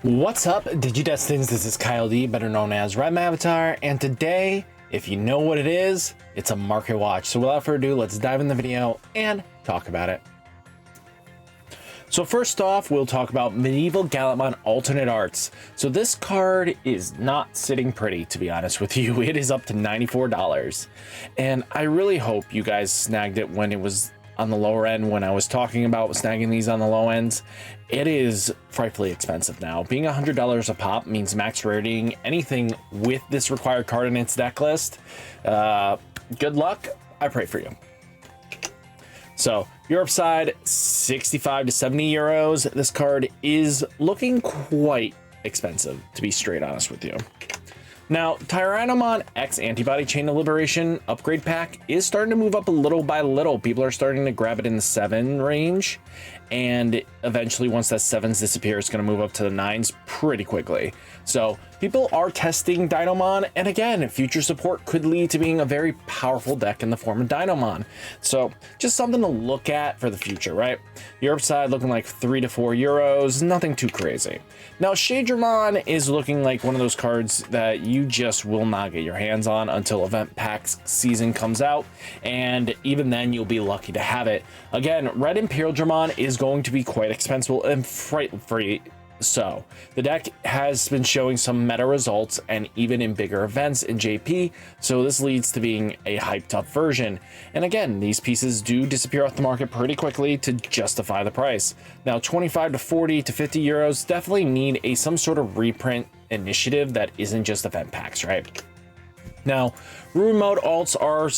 What's up, Digidestins? This is Kyle D, better known as RideMyAvatar, and today, if you know what it is, it's a market watch. So without further ado, let's dive in the video and talk about it. So first off, we'll talk about MedievalGallantmon alternate arts. So this card is not sitting pretty, to be honest with you. It is up to $94. And I really hope you guys snagged it when it was on the lower end. When I was talking about snagging these on the low ends, it is frightfully expensive now. Being $100 a pop means max rating anything with this required card in its deck list. Good luck. I pray for you. So Europe side, 65 to 70 euros. This card is looking quite expensive, to be straight honest with you. Now, Tyrannomon X Antibody Chain of Liberation upgrade pack is starting to move up a little by little. People are starting to grab it in the 7 range, and eventually once that 7s disappear, it's going to move up to the 9s pretty quickly. So people are testing Dynomon, and again, future support could lead to being a very powerful deck in the form of Dynomon. So just something to look at for the future, right? Europe side looking like 3 to 4 euros, nothing too crazy. Now, Shadramon is looking like one of those cards that you just will not get your hands on until event packs season comes out, and even then you'll be lucky to have it. Again, red and Paildramon is going to be quite expensive and frightfully so. The deck has been showing some meta results and even in bigger events in JP, so this leads to being a hyped up version. And again, these pieces do disappear off the market pretty quickly to justify the price. Now 25 to 40 to 50 euros definitely need some sort of reprint initiative that isn't just event packs, right? Now, room mode alts are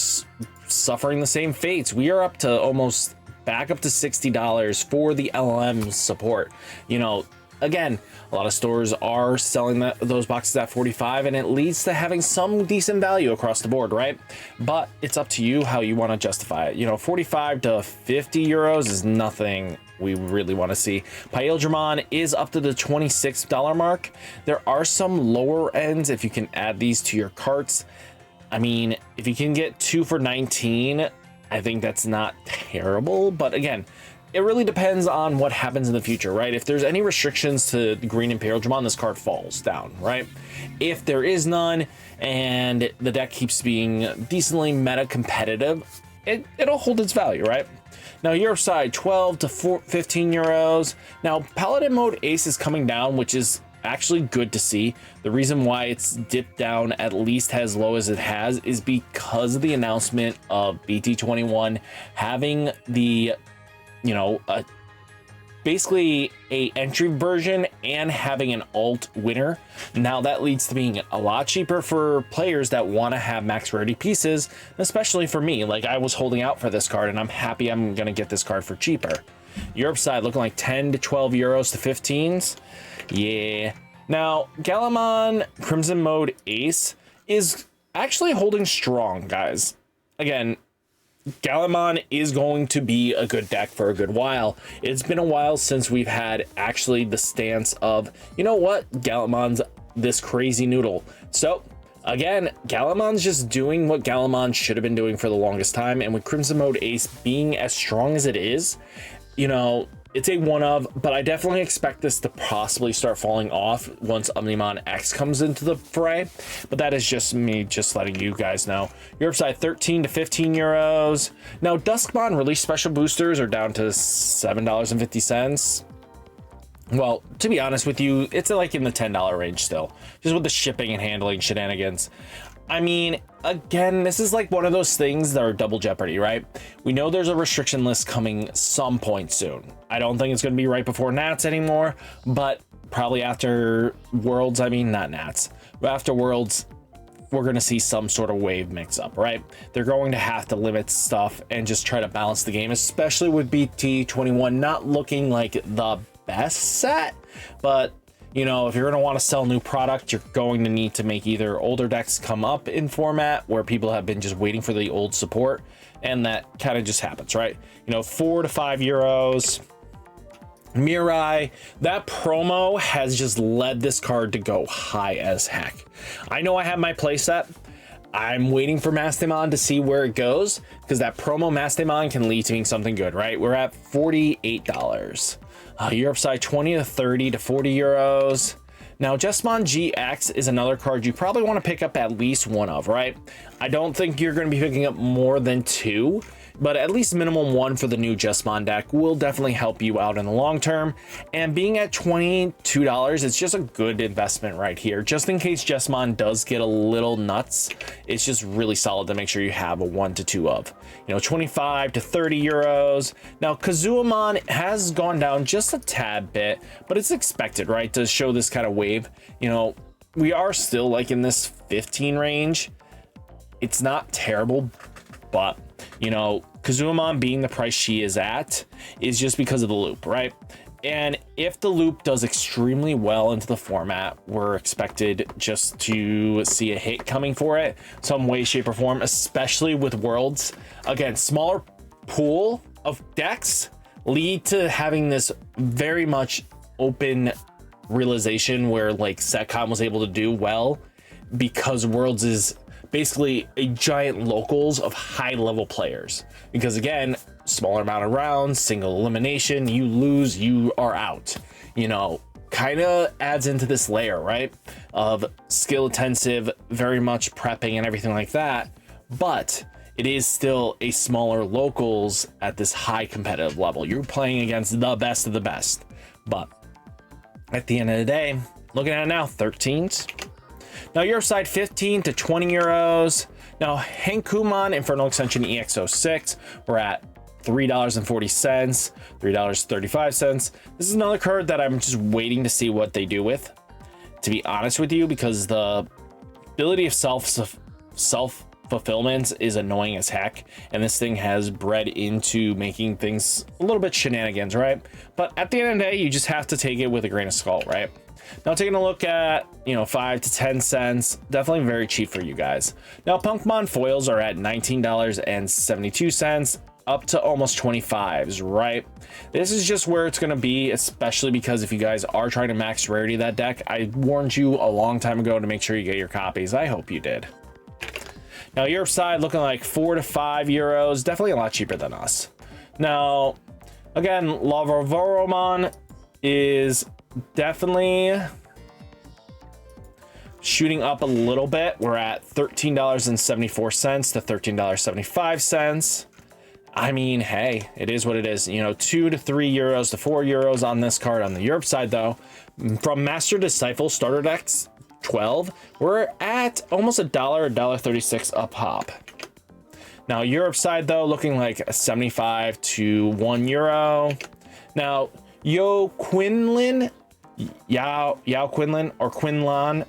suffering the same fates. We are up to almost back up to $60 for the LLM support. You know, again, a lot of stores are selling those boxes at 45, and it leads to having some decent value across the board, right? But it's up to you how you want to justify it. You know, 45 to 50 euros is nothing we really want to see. Paildramon is up to the $26 mark. There are some lower ends if you can add these to your carts. I mean, if you can get 2 for 19, I think that's not terrible, but again, it really depends on what happens in the future, right? If there's any restrictions to green and Paildramon, this card falls down, right? If there is none and the deck keeps being decently meta competitive, it'll hold its value, right? Now, Europe side, 12 to 15 euros. Now, Paladin mode ace is coming down, which is actually good to see. The reason why it's dipped down at least as low as it has is because of the announcement of BT-21 having the, you know, basically a entry version and having an alt winner. Now that leads to being a lot cheaper for players that want to have max rarity pieces, especially for me. Like, I was holding out for this card and I'm happy I'm gonna get this card for cheaper. Europe side looking like 10 to 12 euros to 15s. Yeah. Now, Gammamon Crimson Mode Ace is actually holding strong, guys. Again, Gallantmon is going to be a good deck for a good while. It's been a while since we've had actually the stance of, you know what, Gallantmon's this crazy noodle. So again, Gallantmon's just doing what Gallantmon should have been doing for the longest time, and with Crimson Mode Ace being as strong as it is, you know, it's a one of, but I definitely expect this to possibly start falling off once Omnimon X comes into the fray. But that is just me just letting you guys know. Europe side, 13 to 15 euros. Now, Duskmon release special boosters are down to $7.50. Well, to be honest with you, it's like in the $10 range still, just with the shipping and handling shenanigans. I mean, again, this is like one of those things that are double jeopardy, right? We know there's a restriction list coming some point soon. I don't think it's going to be right before Nats anymore, but probably after Worlds. I mean, not Nats, but after Worlds, we're going to see some sort of wave mix up, right? They're going to have to limit stuff and just try to balance the game, especially with BT-21 not looking like the best set, but you know, if you're going to want to sell new product, you're going to need to make either older decks come up in format where people have been just waiting for the old support, and that kind of just happens, right? You know, 4 to 5 euros. Mirei, that promo has just led this card to go high as heck. I know I have my playset. I'm waiting for Mastemon to see where it goes, because that promo Mastemon can lead to being something good, right? We're at $48. Europe side 20 to 30 to 40 euros. Now, Jesmon GX is another card you probably want to pick up at least one of, right? I don't think you're going to be picking up more than two, but at least minimum one for the new Chessmon deck will definitely help you out in the long term. And being at $22, it's just a good investment right here. Just in case Chessmon does get a little nuts, it's just really solid to make sure you have a 1 to 2 of. You know, 25 to 30 euros. Now, Kazuamon has gone down just a tad bit, but it's expected, right, to show this kind of wave. You know, we are still like in this 15 range. It's not terrible, but you know, Kazuamon being the price she is at is just because of the loop, right? And if the loop does extremely well into the format, we're expected just to see a hit coming for it some way, shape, or form, especially with Worlds. Again, smaller pool of decks lead to having this very much open realization where like Setcom was able to do well because Worlds is basically a giant locals of high level players, because again, smaller amount of rounds, single elimination, you lose, you are out, you know, kind of adds into this layer, right, of skill intensive, very much prepping and everything like that, but it is still a smaller locals at this high competitive level. You're playing against the best of the best, but at the end of the day, looking at it now, 13s. Now, Europe side 15 to 20 euros. Now, Hanumon Infernal Extension EX06, we're at $3.40, $3.35. This is another card that I'm just waiting to see what they do with, to be honest with you, because the ability of self-fulfillment is annoying as heck, and this thing has bred into making things a little bit shenanigans, right? But at the end of the day, you just have to take it with a grain of salt, right? Now, taking a look at, you know, 5 to 10 cents, definitely very cheap for you guys. Now, Punkmon foils are at $19.72, up to almost 25s, right? This is just where it's going to be, especially because if you guys are trying to max rarity that deck, I warned you a long time ago to make sure you get your copies. I hope you did. Now, Europe side looking like 4 to 5 euros, definitely a lot cheaper than us. Now, again, Shadramon is definitely shooting up a little bit. We're at $13.74 to $13.75. I mean, hey, it is what it is. You know, 2 to 3 euros to 4 euros on this card. On the Europe side, though, from Master Disciple starter decks 12, we're at almost $1.36 a pop. Now, Europe side, though, looking like a 75 to 1 euro. Now, Yao Quinlan or Quinlan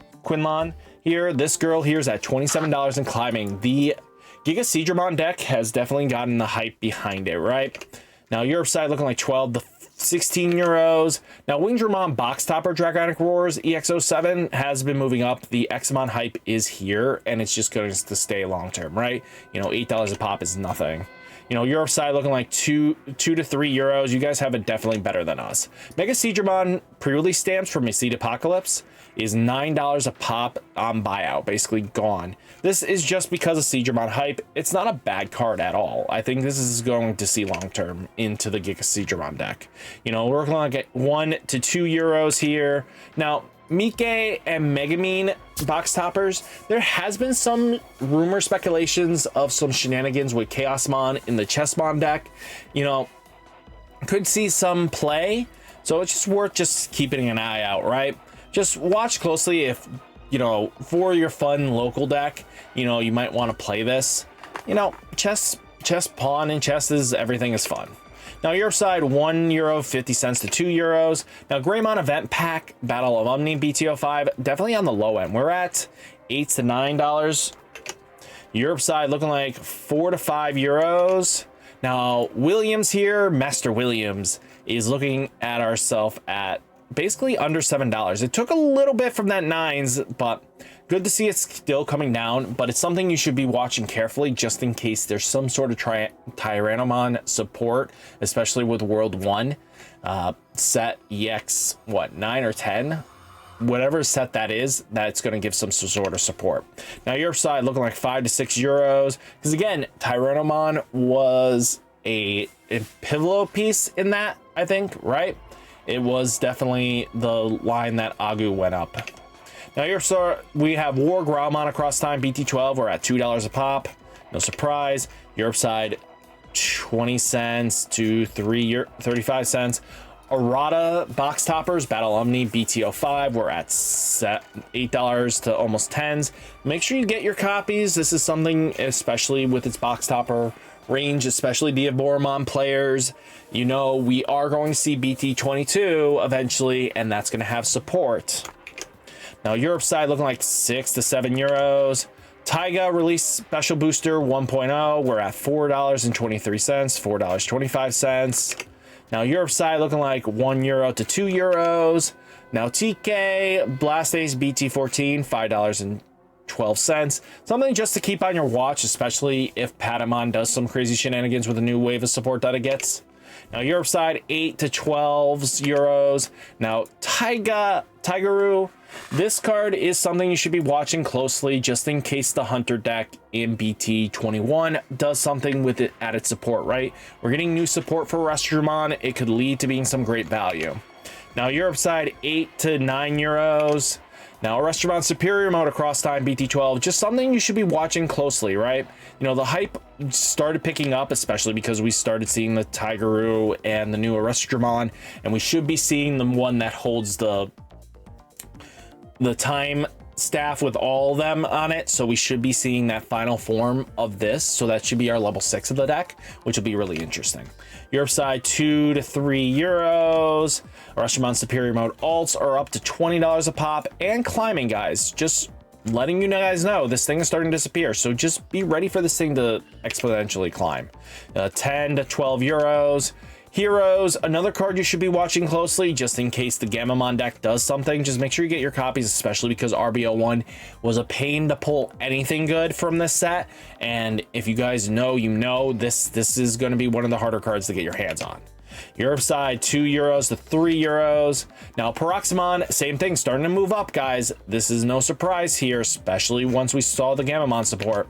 here. This girl here is at $27 and climbing. The Giga Shadramon deck has definitely gotten the hype behind it, right? Now, Europe side looking like 12 to 16 euros. Now, Wingdramon box topper Dragonic Wars EX07 has been moving up. The Xmon hype is here, and it's just going to stay long term, right? You know, $8 a pop is nothing. You know, Europe side looking like 2 to 3 euros. You guys have it definitely better than us. Mega Shadramon pre-release stamps from Seed Apocalypse is $9 a pop on buyout, basically gone. This is just because of Shadramon hype. It's not a bad card at all. I think this is going to see long term into the Giga Shadramon deck. You know, we're looking like 1 to 2 euros here. Now, Mike and Megamine box toppers, there has been some rumor speculations of some shenanigans with Chaosmon in the Chessmon deck. You know, could see some play, so it's just worth just keeping an eye out, right? Just watch closely if, you know, for your fun local deck, you know, you might want to play this. You know, chess pawn and chesses, everything is fun. Now, Europe side, €1.50 to €2. Now, Greymon Event Pack, Battle of Omni, BT-05, definitely on the low end. We're at $8 to $9. Europe side looking like 4 to 5 euros. Now, Williams here, Master Williams, is looking at ourselves at basically under $7. It took a little bit from that 9s, but good to see it's still coming down, but it's something you should be watching carefully just in case there's some sort of Tyrannomon support, especially with World 1 set EX, what, 9 or 10? Whatever set that is, that's going to give some sort of support. Now, Europe side looking like 5 to 6 euros, because again, Tyrannomon was a pivotal piece in that, I think, right? it was definitely the line that Agu went up. Now here, sir, we have War Growlmon across time, BT-12. We're at $2 a pop. No surprise. Europe side, 20 cents to 35 cents. Errata box toppers, Battle Omni, BT-05. We're at $8 to almost 10s. Make sure you get your copies. This is something, especially with its box topper range, especially Diaboromon players. You know, we are going to see BT-22 eventually, and that's going to have support. Now, Europe side looking like 6 to 7 euros. Taiga release special booster 1.0. We're at $4.23, $4.25. Now, Europe side looking like €1 to €2. Now, TK Blastace BT-14, $5.12. Something just to keep on your watch, especially if Paildramon does some crazy shenanigans with a new wave of support that it gets. Now, Europe side, 8 to 12 euros. Now, Tigeru. This card is something you should be watching closely just in case the Hunter deck in BT-21 does something with it at its support, right? We're getting new support for Shadramon. It could lead to being some great value. Now, Europe side, 8 to 9 euros. Now, Shadramon Superior Mode across time, BT-12, just something you should be watching closely, right? You know, the hype started picking up, especially because we started seeing the Tigeru and the new Shadramon, and we should be seeing the one that holds the time staff with all of them on it. So we should be seeing that final form of this. So that should be our level 6 of the deck, which will be really interesting. Europe side, 2 to 3 euros. Shadramon Superior Mode alts are up to $20 a pop, and climbing, guys. Just letting you guys know this thing is starting to disappear. So just be ready for this thing to exponentially climb. 10 to 12 euros. Heroes, another card you should be watching closely just in case the Gammamon deck does something. Just make sure you get your copies, especially because RBO1 was a pain to pull anything good from this set. And if you guys know, you know, this is going to be one of the harder cards to get your hands on. Europe side, 2 euros to 3 euros. Now, Paroxymon, same thing, starting to move up, guys. This is no surprise here, especially once we saw the Gammamon support.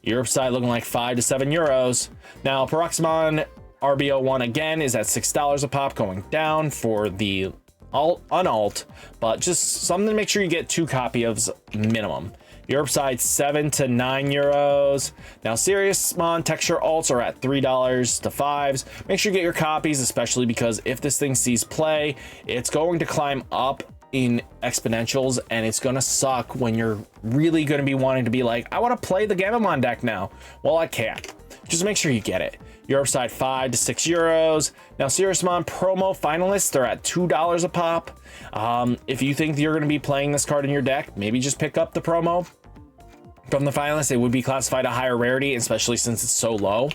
Europe side looking like 5 to 7 euros. Now, Paroxymon RBO1 again is at $6 a pop, going down for the unalt, but just something to make sure you get 2 copies minimum. Europe side, 7 to 9 euros. Now, Seriousmon texture alts are at $3 to 5s. Make sure you get your copies, especially because if this thing sees play, it's going to climb up in exponentials, and it's going to suck when you're really going to be wanting to be like, I want to play the Gammamon deck now. Well, I can't. Just make sure you get it. Europe side, 5 to 6 euros. Now, Seriousmon promo finalists are at $2 a pop. If you think you're going to be playing this card in your deck, maybe just pick up the promo from the finalists. It would be classified a higher rarity, especially since it's so low.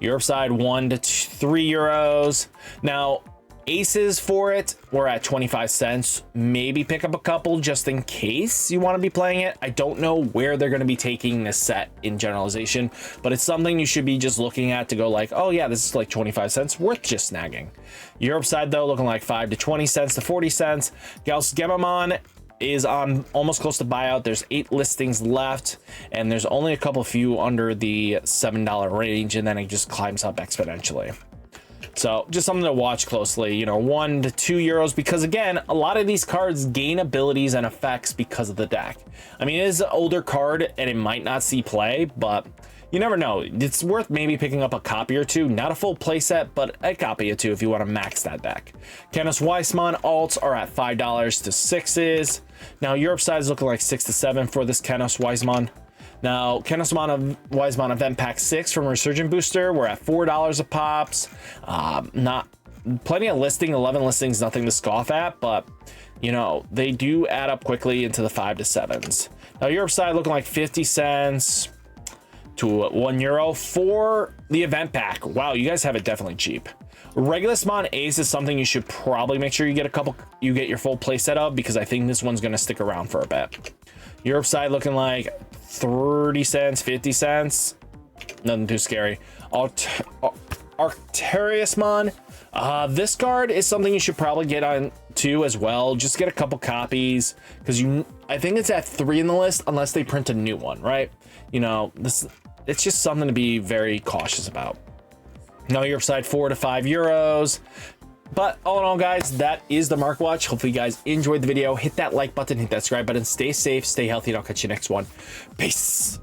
Europe side, 1 to 3 euros. Now, aces for it, we're at 25 cents. Maybe pick up a couple just in case you want to be playing it. I don't know where they're going to be taking this set in generalization, but it's something you should be just looking at to go like, oh yeah, this is like 25 cents worth just snagging. Europe side though, looking like 5 to 20 cents to 40 cents. Gammamon is on almost close to buyout. There's 8 listings left, and there's only a couple few under the $7 range, and then it just climbs up exponentially. So just something to watch closely, you know, 1 to 2 euros, because again, a lot of these cards gain abilities and effects because of the deck. I mean, it is an older card and it might not see play, but you never know. It's worth maybe picking up a copy or two, not a full playset, but a copy or two if you want to max that deck. Kenis Weissman alts are at $5 to 6s. Now, Europe side is looking like 6 to 7 for this Kenis Weissman. Now, Kenis Weissman Event Pack 6 from Resurgent Booster, we're at $4 a pops. Not plenty of listing, 11 listings, nothing to scoff at, but you know, they do add up quickly into the 5 to 7s. Now, Europe side looking like 50 cents to €1 for the event pack. Wow, you guys have it definitely cheap. Regulusmon Ace is something you should probably make sure you get your full play set of, because I think this one's going to stick around for a bit. Europe side looking like 30 cents, 50 cents. Nothing too scary. Arcteriusmon. This card is something you should probably get on too as well. Just get a couple copies, because I think it's at 3 in the list unless they print a new one, right? You know, it's just something to be very cautious about. Now, Europe side, 4 to 5 euros. But all in all, guys, that is the Market Watch. Hopefully you guys enjoyed the video. Hit that like button, hit that subscribe button. Stay safe, stay healthy, and I'll catch you next one. Peace.